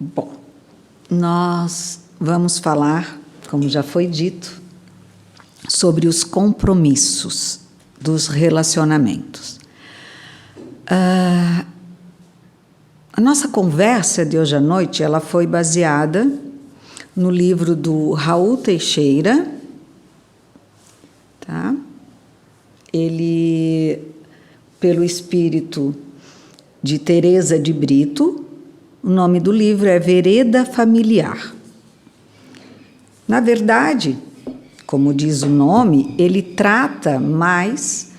Bom, nós vamos falar, como já foi dito, sobre os compromissos dos relacionamentos. A nossa conversa de hoje à noite, ela foi baseada no livro do Raul Teixeira, tá? Ele, pelo espírito de Teresa de Brito, o nome do livro é Vereda Familiar. Na verdade, como diz o nome, ele trata mais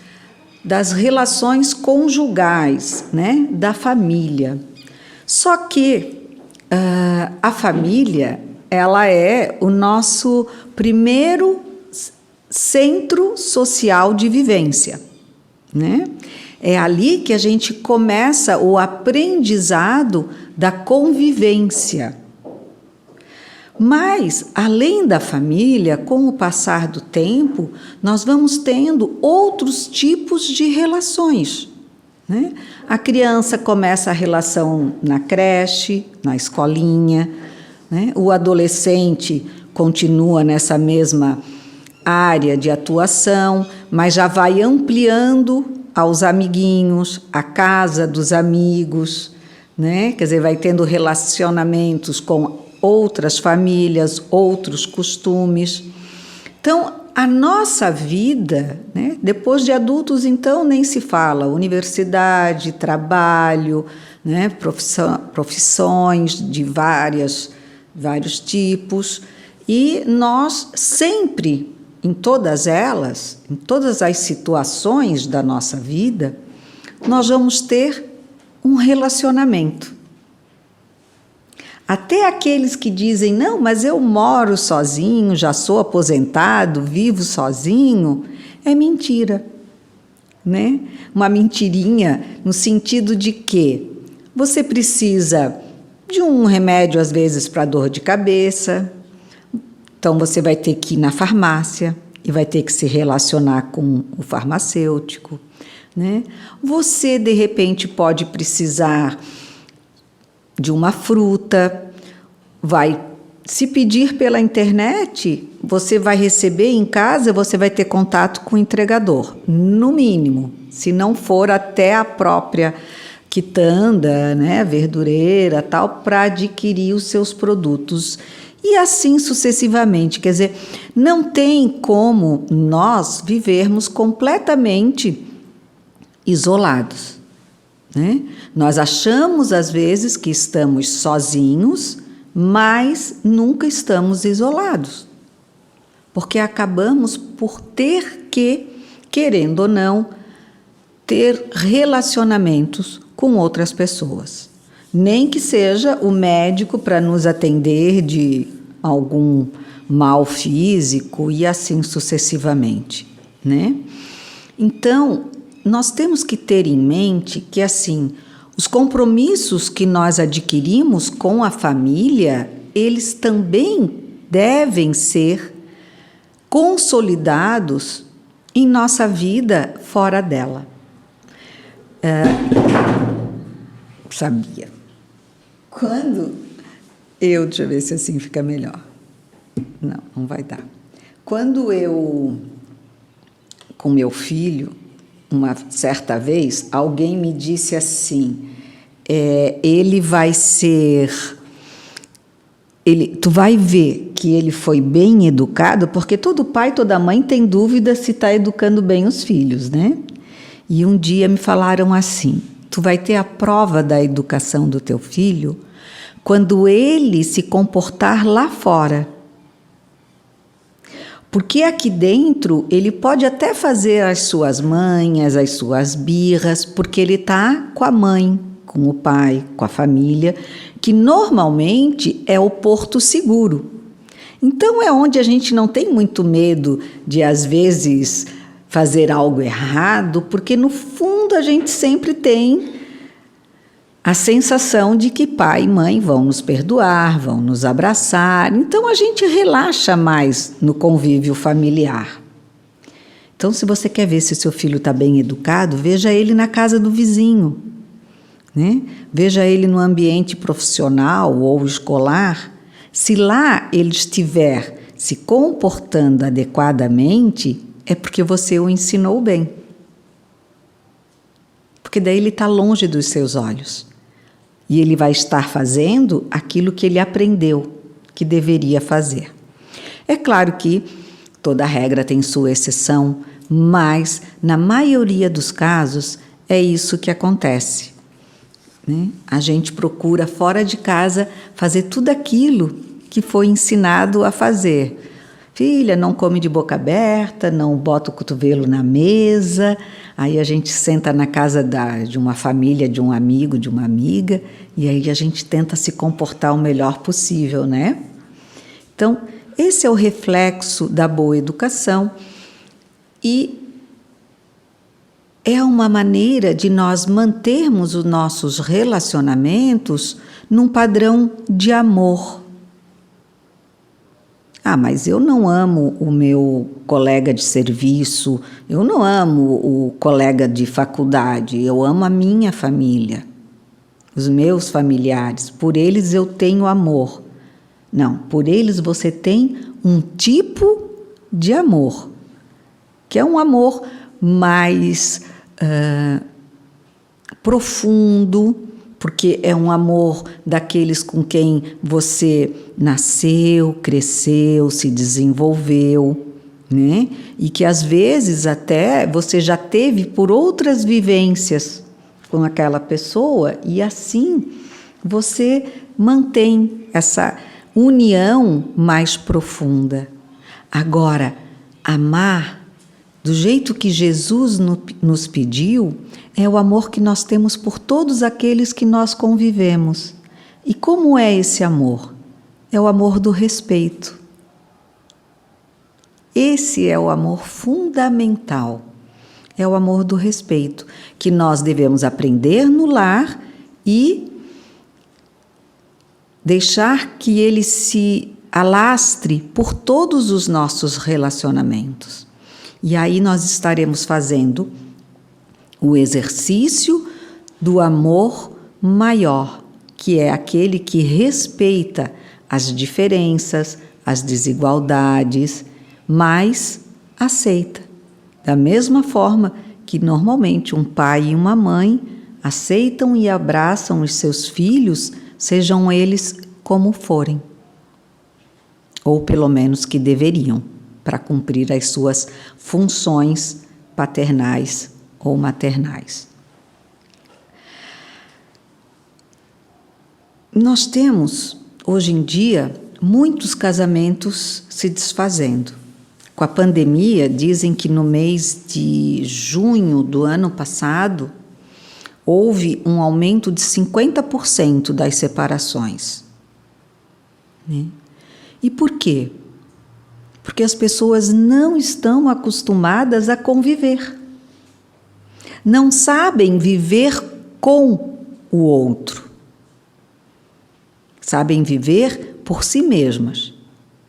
das relações conjugais, né, da família. Só que a família, ela é o nosso primeiro centro social de vivência, né? É ali que a gente começa o aprendizado da convivência. Mas, além da família, com o passar do tempo, nós vamos tendo outros tipos de relações, né? A criança começa a relação na creche, na escolinha, né? O adolescente continua nessa mesma área de atuação, mas já vai ampliando aos amiguinhos, a casa dos amigos, né? Quer dizer, vai tendo relacionamentos com outras famílias, outros costumes. Então, a nossa vida, né? Depois de adultos, então, nem se fala, universidade, trabalho, né? Profissões de vários tipos, e nós sempre, em todas elas, em todas as situações da nossa vida, nós vamos ter um relacionamento. Até aqueles que dizem, não, mas eu moro sozinho, já sou aposentado, vivo sozinho, é mentira, né? Uma mentirinha no sentido de que você precisa de um remédio, às vezes, para dor de cabeça. Então, você vai ter que ir na farmácia e vai ter que se relacionar com o farmacêutico, né? Você, de repente, pode precisar de uma fruta, se pedir pela internet, você vai receber em casa, você vai ter contato com o entregador, no mínimo, se não for até a própria quitanda, né, verdureira, tal, para adquirir os seus produtos. E assim sucessivamente, quer dizer, não tem como nós vivermos completamente isolados, né? Nós achamos, às vezes, que estamos sozinhos, mas nunca estamos isolados, porque acabamos por ter que, querendo ou não, ter relacionamentos com outras pessoas. Nem que seja o médico para nos atender de algum mal físico e assim sucessivamente, né? Então, nós temos que ter em mente que, assim, os compromissos que nós adquirimos com a família, eles também devem ser consolidados em nossa vida fora dela. Sabia. Deixa eu ver se assim fica melhor. Não vai dar. Quando eu, com meu filho, uma certa vez, alguém me disse assim, tu vai ver que ele foi bem educado, porque todo pai, toda mãe tem dúvida se está educando bem os filhos, né? E um dia me falaram assim, tu vai ter a prova da educação do teu filho quando ele se comportar lá fora. Porque aqui dentro ele pode até fazer as suas manhas, as suas birras, porque ele está com a mãe, com o pai, com a família, que normalmente é o porto seguro. Então é onde a gente não tem muito medo de, às vezes, fazer algo errado, porque no fundo a gente sempre tem a sensação de que pai e mãe vão nos perdoar, vão nos abraçar. Então, a gente relaxa mais no convívio familiar. Então, se você quer ver se seu filho está bem educado, veja ele na casa do vizinho. né? Veja ele no ambiente profissional ou escolar. Se lá ele estiver se comportando adequadamente, é porque você o ensinou bem. Porque daí ele está longe dos seus olhos. E ele vai estar fazendo aquilo que ele aprendeu que deveria fazer. É claro que toda regra tem sua exceção, mas na maioria dos casos é isso que acontece, né? A gente procura fora de casa fazer tudo aquilo que foi ensinado a fazer. Filha, não come de boca aberta, não bota o cotovelo na mesa. Aí a gente senta na casa de uma família, de um amigo, de uma amiga, e aí a gente tenta se comportar o melhor possível, né? Então, esse é o reflexo da boa educação e é uma maneira de nós mantermos os nossos relacionamentos num padrão de amor. Ah, mas eu não amo o meu colega de serviço, eu não amo o colega de faculdade, eu amo a minha família, os meus familiares, por eles eu tenho amor. Não, por eles você tem um tipo de amor, que é um amor mais profundo, porque é um amor daqueles com quem você nasceu, cresceu, se desenvolveu, né? E que às vezes até você já teve por outras vivências com aquela pessoa e assim você mantém essa união mais profunda. Agora, amar do jeito que Jesus nos pediu é o amor que nós temos por todos aqueles que nós convivemos. E como é esse amor? É o amor do respeito. Esse é o amor fundamental. É o amor do respeito, que nós devemos aprender no lar e deixar que ele se alastre por todos os nossos relacionamentos. E aí nós estaremos fazendo o exercício do amor maior, que é aquele que respeita as diferenças, as desigualdades, mas aceita. Da mesma forma que normalmente um pai e uma mãe aceitam e abraçam os seus filhos, sejam eles como forem, ou pelo menos que deveriam, para cumprir as suas funções paternais ou maternais. Nós temos, hoje em dia, muitos casamentos se desfazendo. Com a pandemia, dizem que no mês de junho do ano passado, houve um aumento de 50% das separações. Né? E por quê? Porque as pessoas não estão acostumadas a conviver. Não sabem viver com o outro. Sabem viver por si mesmas.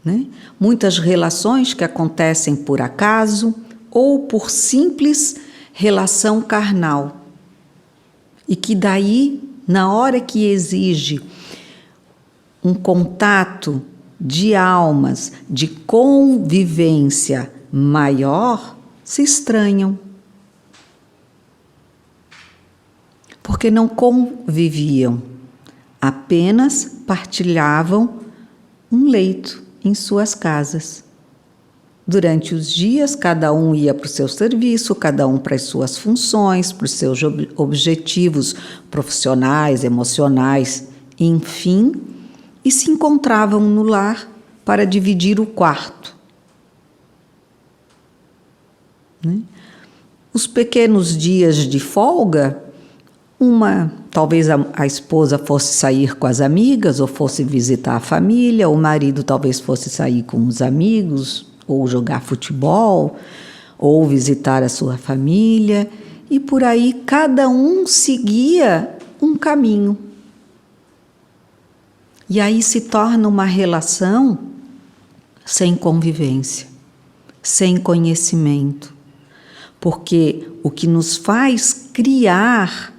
Né? Muitas relações que acontecem por acaso ou por simples relação carnal. E que daí, na hora que exige um contato de almas, de convivência maior, se estranham. Porque não conviviam, apenas partilhavam um leito em suas casas. Durante os dias, cada um ia para o seu serviço, cada um para as suas funções, para os seus objetivos profissionais, emocionais, enfim, e se encontravam no lar para dividir o quarto. Né? Os pequenos dias de folga, talvez a esposa fosse sair com as amigas ou fosse visitar a família, o marido talvez fosse sair com os amigos ou jogar futebol ou visitar a sua família, e por aí cada um seguia um caminho. E aí se torna uma relação sem convivência, sem conhecimento. Porque o que nos faz criar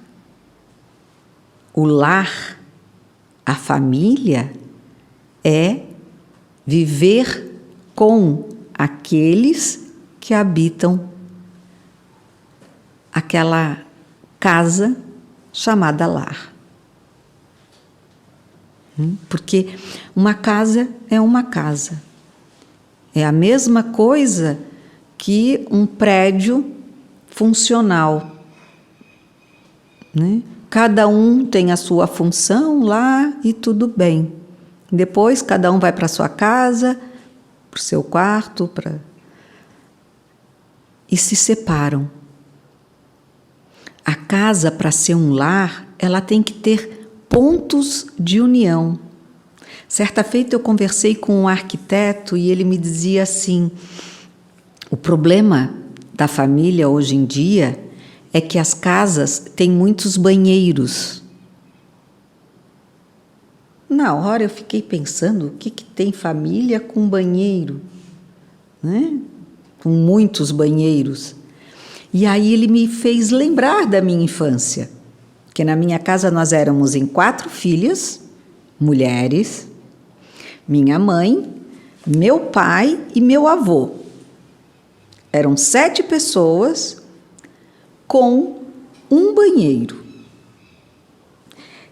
O lar, a família, é viver com aqueles que habitam aquela casa chamada lar. Porque uma casa é uma casa. É a mesma coisa que um prédio funcional, né? Cada um tem a sua função lá e tudo bem. Depois cada um vai para a sua casa, para o seu quarto, e se separam. A casa, para ser um lar, ela tem que ter pontos de união. Certa feita eu conversei com um arquiteto e ele me dizia assim: o problema da família hoje em dia é que as casas têm muitos banheiros. Na hora eu fiquei pensando, o que tem família com banheiro? Né? Com muitos banheiros. E aí ele me fez lembrar da minha infância, que na minha casa nós éramos em 4 filhas, mulheres, minha mãe, meu pai e meu avô. Eram 7 pessoas com um banheiro.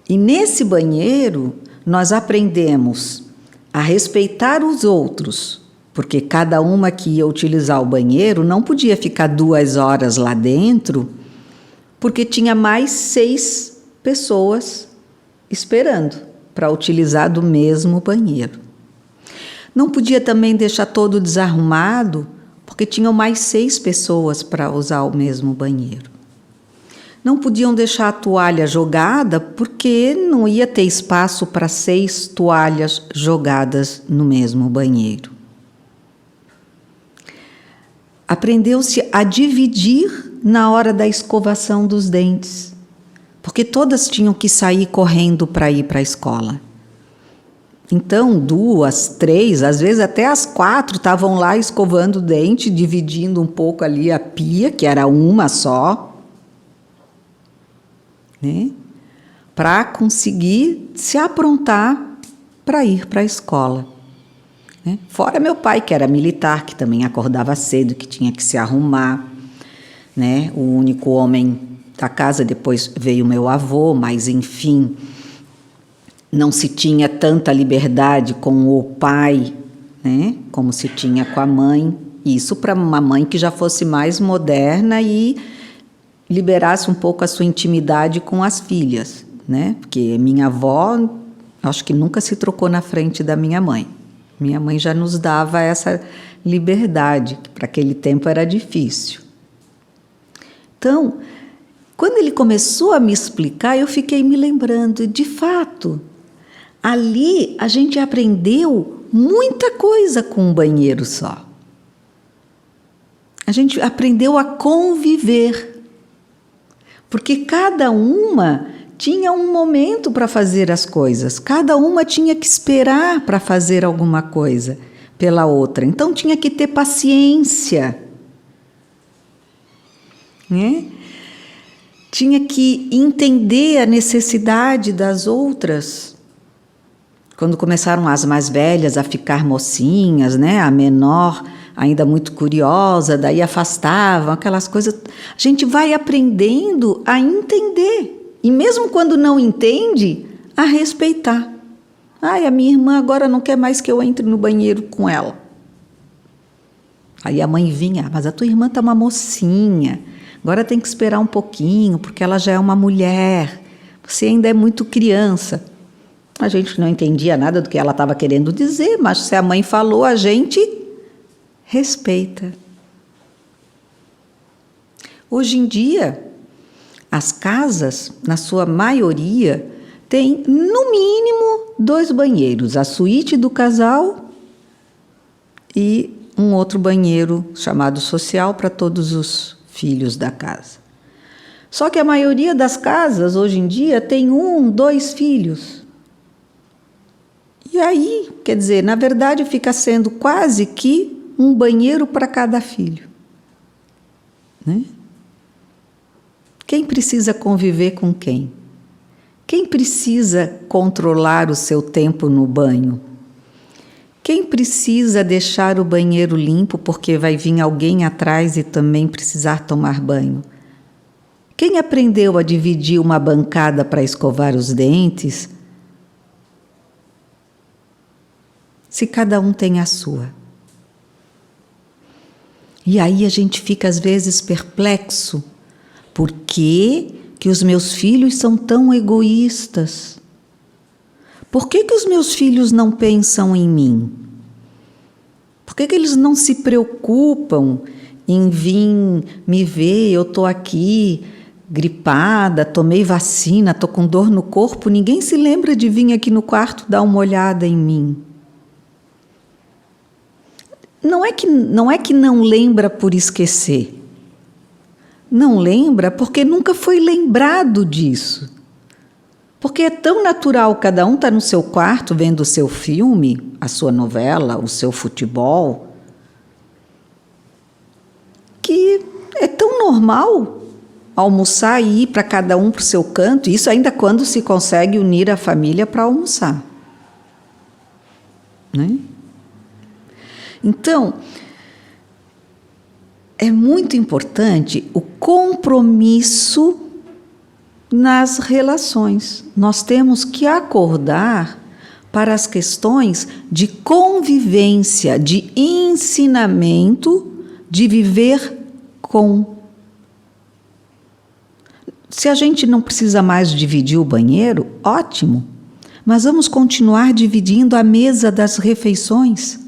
E nesse banheiro nós aprendemos a respeitar os outros, porque cada uma que ia utilizar o banheiro não podia ficar 2 horas lá dentro, porque tinha mais 6 pessoas esperando para utilizar do mesmo banheiro. Não podia também deixar todo desarrumado, porque tinham mais 6 pessoas para usar o mesmo banheiro. Não podiam deixar a toalha jogada, porque não ia ter espaço para 6 toalhas jogadas no mesmo banheiro. Aprendeu-se a dividir na hora da escovação dos dentes, porque todas tinham que sair correndo para ir para a escola. Então, 2, 3, às vezes até as 4 estavam lá escovando o dente, dividindo um pouco ali a pia, que era uma só, né? Para conseguir se aprontar para ir para a escola. Né? Fora meu pai, que era militar, que também acordava cedo, que tinha que se arrumar. Né? O único homem da casa, depois veio meu avô, mas enfim, não se tinha tanta liberdade com o pai, né? Como se tinha com a mãe. Isso para uma mãe que já fosse mais moderna e liberasse um pouco a sua intimidade com as filhas, né? Porque minha avó, acho que nunca se trocou na frente da minha mãe. Minha mãe já nos dava essa liberdade, que para aquele tempo era difícil. Então, quando ele começou a me explicar, eu fiquei me lembrando, de fato, ali a gente aprendeu muita coisa com um banheiro só. A gente aprendeu a conviver, porque cada uma tinha um momento para fazer as coisas, cada uma tinha que esperar para fazer alguma coisa pela outra, então tinha que ter paciência, né? Tinha que entender a necessidade das outras. Quando começaram as mais velhas a ficar mocinhas, né? A menor ainda muito curiosa, daí afastavam, aquelas coisas. A gente vai aprendendo a entender. E mesmo quando não entende, a respeitar. Ai, a minha irmã agora não quer mais que eu entre no banheiro com ela. Aí a mãe vinha, mas a tua irmã está uma mocinha, agora tem que esperar um pouquinho, porque ela já é uma mulher, você ainda é muito criança. A gente não entendia nada do que ela estava querendo dizer, mas se a mãe falou, a gente respeita. Hoje em dia, as casas, na sua maioria, têm no mínimo 2 banheiros, a suíte do casal e um outro banheiro chamado social para todos os filhos da casa. Só que a maioria das casas, hoje em dia, tem 1, 2 filhos. E aí, quer dizer, na verdade, fica sendo quase que um banheiro para cada filho. Né? Quem precisa conviver com quem? Quem precisa controlar o seu tempo no banho? Quem precisa deixar o banheiro limpo porque vai vir alguém atrás e também precisar tomar banho? Quem aprendeu a dividir uma bancada para escovar os dentes? Se cada um tem a sua. E aí a gente fica às vezes perplexo. Por que os meus filhos são tão egoístas? Por que os meus filhos não pensam em mim? Por que eles não se preocupam em vir me ver? Eu estou aqui gripada, tomei vacina, estou com dor no corpo, ninguém se lembra de vir aqui no quarto dar uma olhada em mim. Não é que não lembra por esquecer. Não lembra porque nunca foi lembrado disso. Porque é tão natural, cada um está no seu quarto vendo o seu filme, a sua novela, o seu futebol, que é tão normal almoçar e ir para cada um para o seu canto, isso ainda quando se consegue unir a família para almoçar. Né? Então, é muito importante o compromisso nas relações. Nós temos que acordar para as questões de convivência, de ensinamento, de viver com. Se a gente não precisa mais dividir o banheiro, ótimo, mas vamos continuar dividindo a mesa das refeições.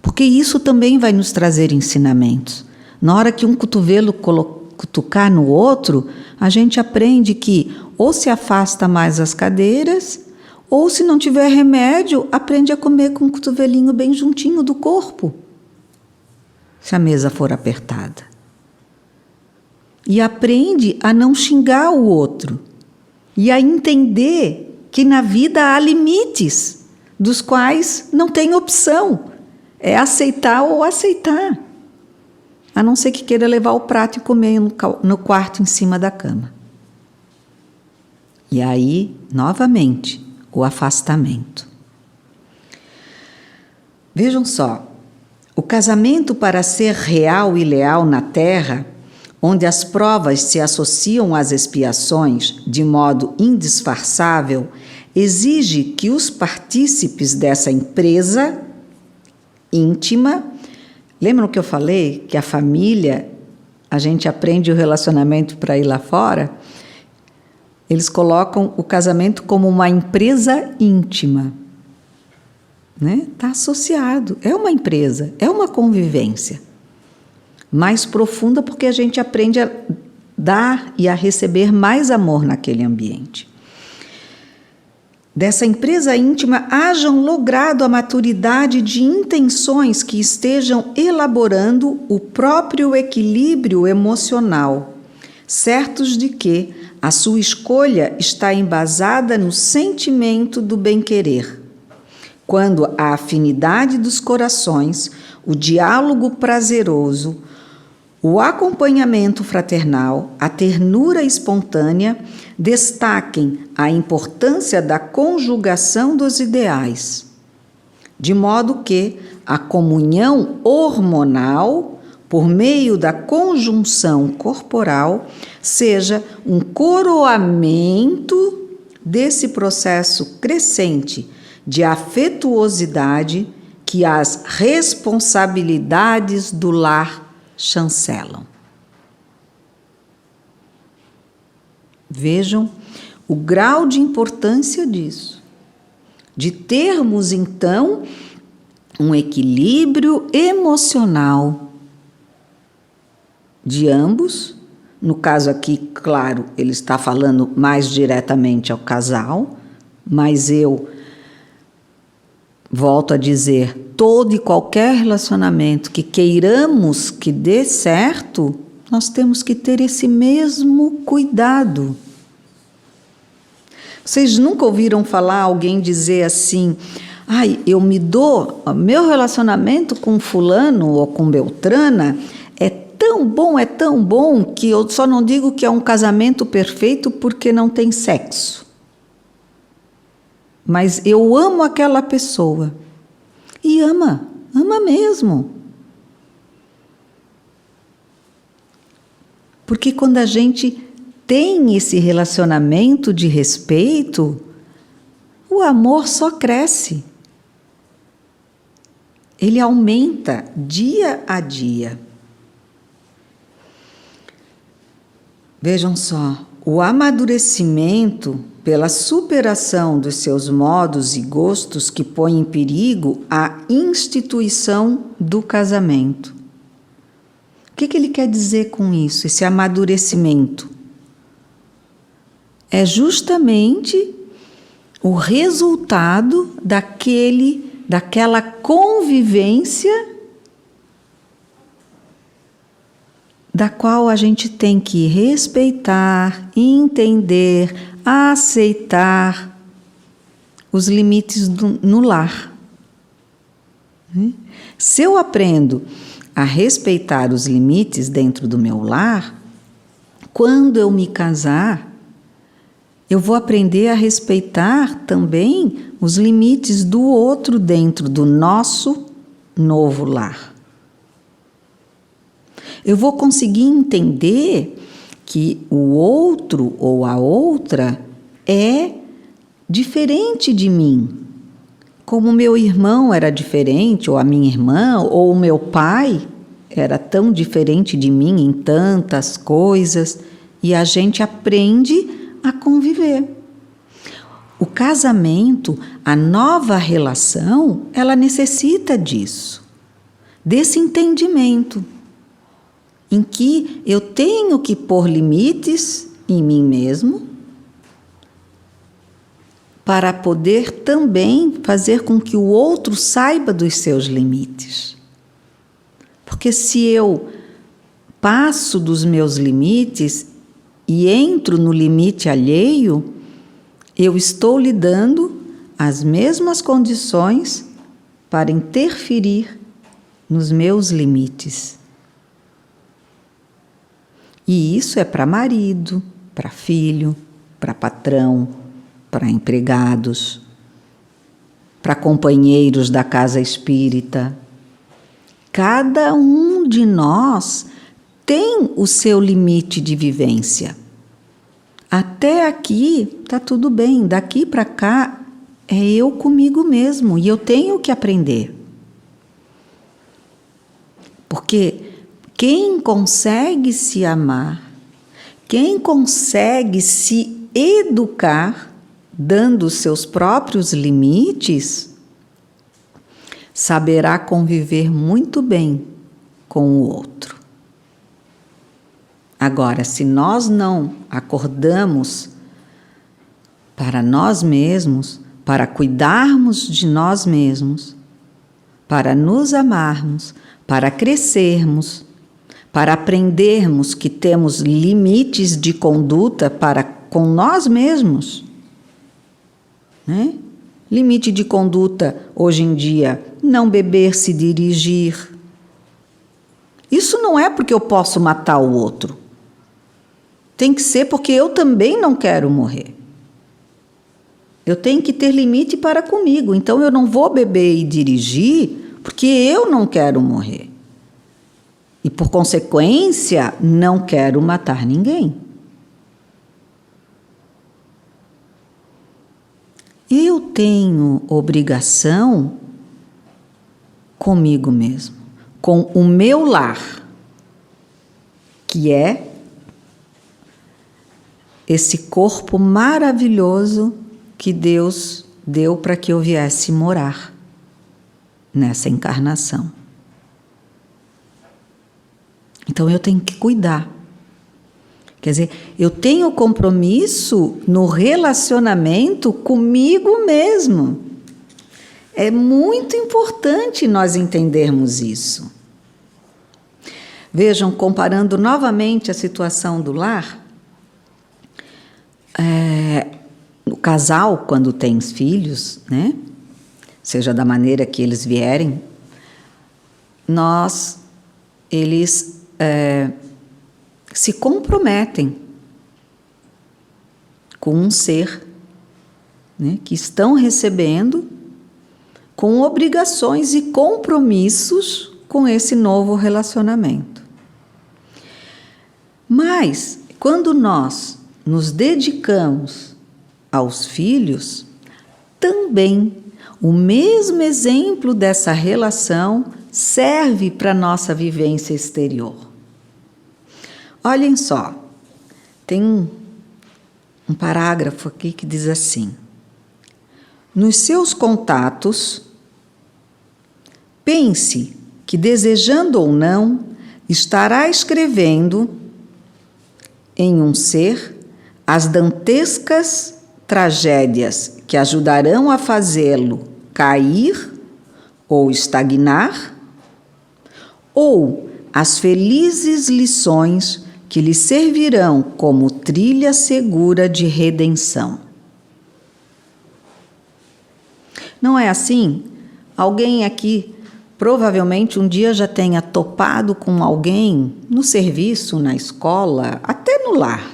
Porque isso também vai nos trazer ensinamentos. Na hora que um cotovelo cutucar no outro, a gente aprende que ou se afasta mais as cadeiras, ou se não tiver remédio, aprende a comer com o cotovelinho bem juntinho do corpo, se a mesa for apertada. E aprende a não xingar o outro, e a entender que na vida há limites, dos quais não tem opção. É aceitar ou aceitar. A não ser que queira levar o prato e comer no quarto em cima da cama. E aí, novamente, o afastamento. Vejam só, o casamento para ser real e leal na terra, onde as provas se associam às expiações de modo indisfarçável, exige que os partícipes dessa empresa íntima. Lembram que eu falei que a família, a gente aprende o relacionamento para ir lá fora? Eles colocam o casamento como uma empresa íntima. Né? Está associado, é uma empresa, é uma convivência. Mais profunda porque a gente aprende a dar e a receber mais amor naquele ambiente. Dessa empresa íntima hajam logrado a maturidade de intenções que estejam elaborando o próprio equilíbrio emocional, certos de que a sua escolha está embasada no sentimento do bem-querer. Quando a afinidade dos corações, o diálogo prazeroso, o acompanhamento fraternal, a ternura espontânea destaquem a importância da conjugação dos ideais, de modo que a comunhão hormonal, por meio da conjunção corporal, seja um coroamento desse processo crescente de afetuosidade que as responsabilidades do lar chancelam. Vejam o grau de importância disso, de termos então um equilíbrio emocional de ambos. No caso aqui, claro, ele está falando mais diretamente ao casal, mas eu volto a dizer, todo e qualquer relacionamento que queiramos que dê certo, nós temos que ter esse mesmo cuidado. Vocês nunca ouviram falar alguém dizer assim, eu me dou, meu relacionamento com fulano ou com Beltrana é tão é tão bom que eu só não digo que é um casamento perfeito porque não tem sexo. Mas eu amo aquela pessoa. E ama mesmo. Porque quando a gente tem esse relacionamento de respeito, o amor só cresce. Ele aumenta dia a dia. Vejam só, o amadurecimento pela superação dos seus modos e gostos que põe em perigo a instituição do casamento. O que ele quer dizer com isso, esse amadurecimento? É justamente o resultado daquela convivência da qual a gente tem que respeitar, entender, aceitar os limites no lar. Se eu aprendo a respeitar os limites dentro do meu lar, quando eu me casar, eu vou aprender a respeitar também os limites do outro dentro do nosso novo lar. Eu vou conseguir entender que o outro ou a outra é diferente de mim. Como meu irmão era diferente, ou a minha irmã, ou o meu pai era tão diferente de mim em tantas coisas, e a gente aprende a conviver. O casamento, a nova relação, ela necessita disso, desse entendimento, em que eu tenho que pôr limites em mim mesmo, para poder também fazer com que o outro saiba dos seus limites. Porque se eu passo dos meus limites e entro no limite alheio, eu estou lhe dando as mesmas condições para interferir nos meus limites. E isso é para marido, para filho, para patrão, para empregados, para companheiros da casa espírita. Cada um de nós tem o seu limite de vivência. Até aqui está tudo bem, daqui para cá é eu comigo mesmo e eu tenho que aprender. Porque quem consegue se amar, quem consegue se educar, dando os seus próprios limites, saberá conviver muito bem com o outro. Agora, se nós não acordamos para nós mesmos, para cuidarmos de nós mesmos, para nos amarmos, para crescermos, para aprendermos que temos limites de conduta para com nós mesmos, né? Limite de conduta, hoje em dia, não beber, se dirigir. Isso não é porque eu posso matar o outro. Tem que ser porque eu também não quero morrer. Eu tenho que ter limite para comigo, então eu não vou beber e dirigir porque eu não quero morrer. E, por consequência, não quero matar ninguém. Eu tenho obrigação comigo mesmo, com o meu lar, que é esse corpo maravilhoso que Deus deu para que eu viesse morar nessa encarnação. Então eu tenho que cuidar. Quer dizer, eu tenho compromisso no relacionamento comigo mesmo. É muito importante nós entendermos isso. Vejam, comparando novamente a situação do lar, o casal, quando tem filhos, né, seja da maneira que eles vierem, eles se comprometem com um ser, né, que estão recebendo com obrigações e compromissos com esse novo relacionamento. Mas, quando nós nos dedicamos aos filhos, também o mesmo exemplo dessa relação serve para a nossa vivência exterior. Olhem só, tem um parágrafo aqui que diz assim: nos seus contatos, pense que, desejando ou não, estará escrevendo em um ser as dantescas tragédias que ajudarão a fazê-lo cair ou estagnar, ou as felizes lições que lhe servirão como trilha segura de redenção. Não é assim? Alguém aqui provavelmente um dia já tenha topado com alguém no serviço, na escola, até no lar,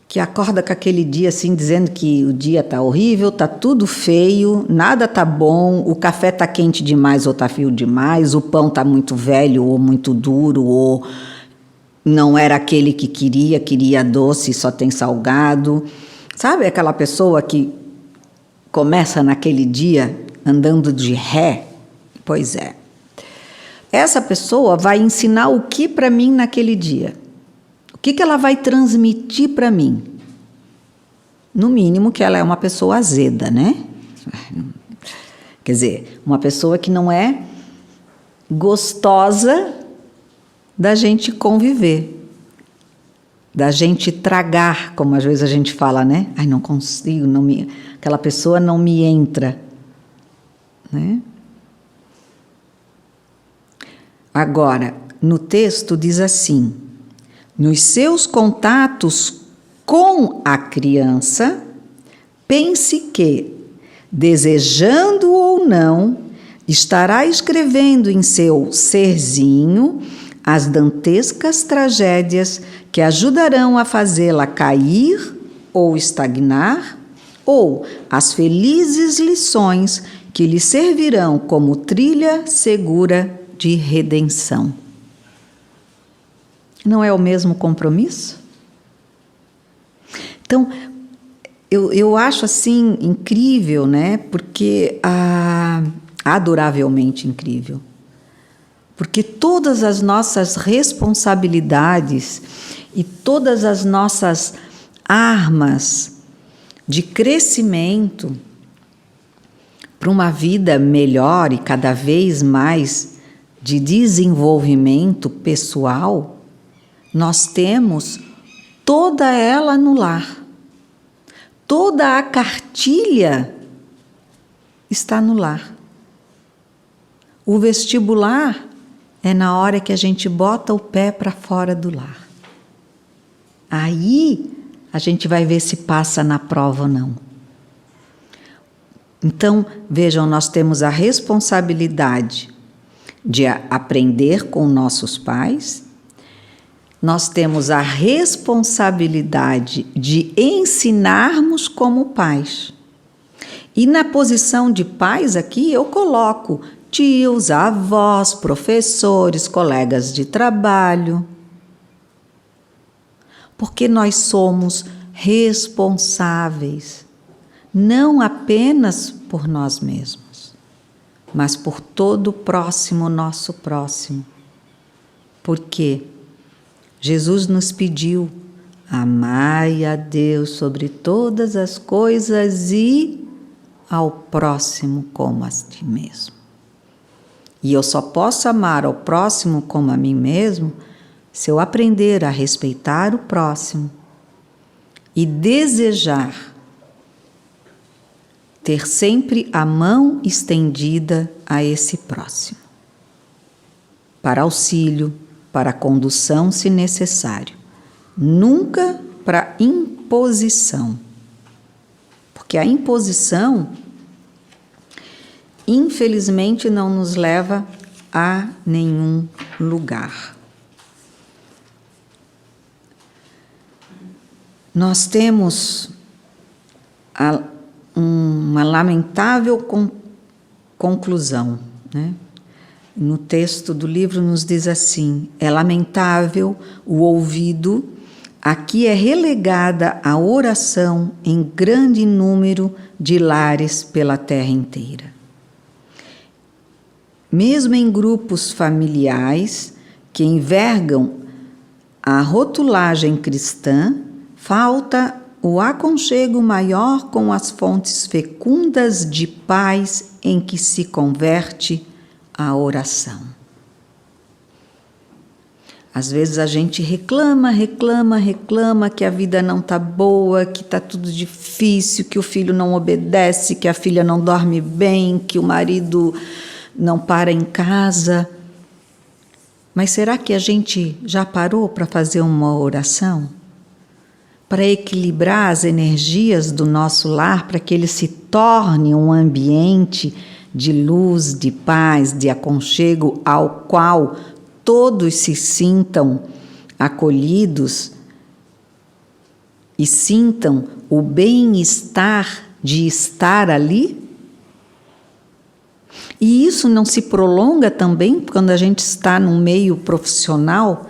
que acorda com aquele dia assim, dizendo que o dia está horrível, está tudo feio, nada está bom, o café está quente demais ou está frio demais, o pão está muito velho ou muito duro, ou não era aquele que queria doce e só tem salgado. Sabe aquela pessoa que começa naquele dia andando de ré? Pois é. Essa pessoa vai ensinar o que para mim naquele dia? O que ela vai transmitir para mim? No mínimo que ela é uma pessoa azeda, né? Quer dizer, uma pessoa que não é gostosa da gente conviver, da gente tragar, como às vezes a gente fala, né? Ai, não consigo, aquela pessoa não me entra, né? Agora, no texto diz assim: nos seus contatos com a criança, pense que, desejando ou não, estará escrevendo em seu serzinho as dantescas tragédias que ajudarão a fazê-la cair ou estagnar, ou as felizes lições que lhe servirão como trilha segura de redenção. Não é o mesmo compromisso? Então, eu acho assim incrível, né? Porque adoravelmente incrível. Porque todas as nossas responsabilidades e todas as nossas armas de crescimento para uma vida melhor e cada vez mais de desenvolvimento pessoal, nós temos toda ela no lar. Toda a cartilha está no lar. O vestibular é na hora que a gente bota o pé para fora do lar. Aí a gente vai ver se passa na prova ou não. Então, vejam, nós temos a responsabilidade de aprender com nossos pais, nós temos a responsabilidade de ensinarmos como pais. E na posição de pais aqui eu coloco tios, avós, professores, colegas de trabalho. Porque nós somos responsáveis, não apenas por nós mesmos, mas por todo o próximo, nosso próximo. Porque Jesus nos pediu: amai a Deus sobre todas as coisas e ao próximo como a ti mesmo. E eu só posso amar ao próximo como a mim mesmo se eu aprender a respeitar o próximo e desejar ter sempre a mão estendida a esse próximo, para auxílio, para condução se necessário, nunca para imposição, porque a imposição infelizmente não nos leva a nenhum lugar. nós temos uma lamentável conclusão, né? No texto do livro nos diz assim: é lamentável o ouvido a que é relegada a oração em grande número de lares pela terra inteira. Mesmo em grupos familiares que envergam a rotulagem cristã, falta o aconchego maior com as fontes fecundas de paz em que se converte a oração. Às vezes a gente reclama que a vida não está boa, que está tudo difícil, que o filho não obedece, que a filha não dorme bem, que o marido não para em casa. Mas será que a gente já parou para fazer uma oração? Para equilibrar as energias do nosso lar, para que ele se torne um ambiente de luz, de paz, de aconchego, ao qual todos se sintam acolhidos e sintam o bem-estar de estar ali? E isso não se prolonga também quando a gente está num meio profissional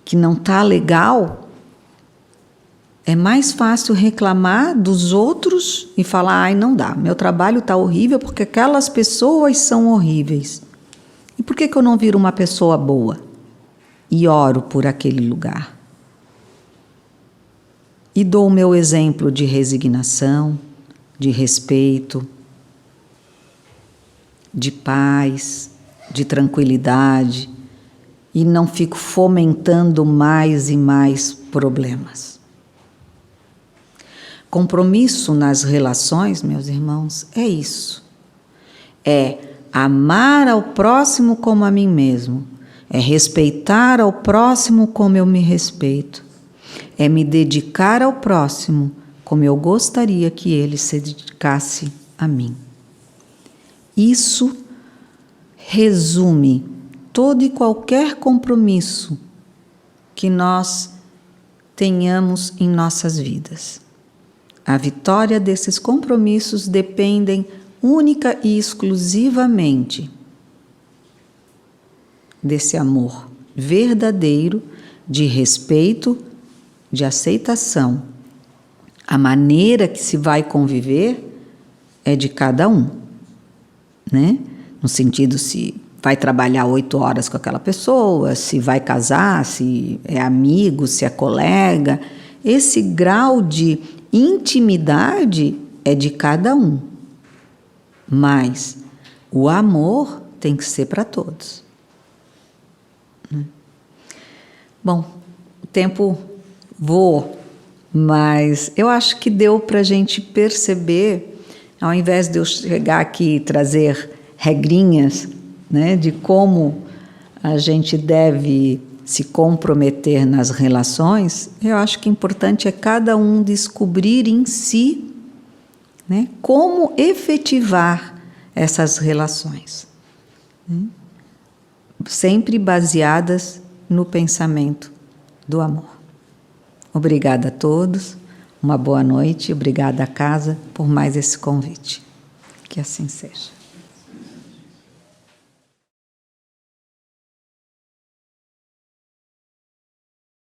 que não está legal? É mais fácil reclamar dos outros e falar: ai, não dá, meu trabalho está horrível porque aquelas pessoas são horríveis. E por que eu não viro uma pessoa boa e oro por aquele lugar? E dou o meu exemplo de resignação, de respeito, de paz, de tranquilidade, e não fico fomentando mais e mais problemas. Compromisso nas relações, meus irmãos, é isso. É amar ao próximo como a mim mesmo. É respeitar ao próximo como eu me respeito. É me dedicar ao próximo como eu gostaria que ele se dedicasse a mim. Isso resume todo e qualquer compromisso que nós tenhamos em nossas vidas. A vitória desses compromissos dependem única e exclusivamente desse amor verdadeiro, de respeito, de aceitação. A maneira que se vai conviver é de cada um, né? No sentido, se vai trabalhar 8 horas com aquela pessoa, se vai casar, se é amigo, se é colega. Esse grau de intimidade é de cada um, mas o amor tem que ser para todos. Bom, o tempo voa, mas eu acho que deu para a gente perceber, ao invés de eu chegar aqui e trazer regrinhas, né, de como a gente deve se comprometer nas relações, eu acho que o importante é cada um descobrir em si, né, como efetivar essas relações, né, sempre baseadas no pensamento do amor. Obrigada a todos, uma boa noite, obrigada à casa por mais esse convite. Que assim seja.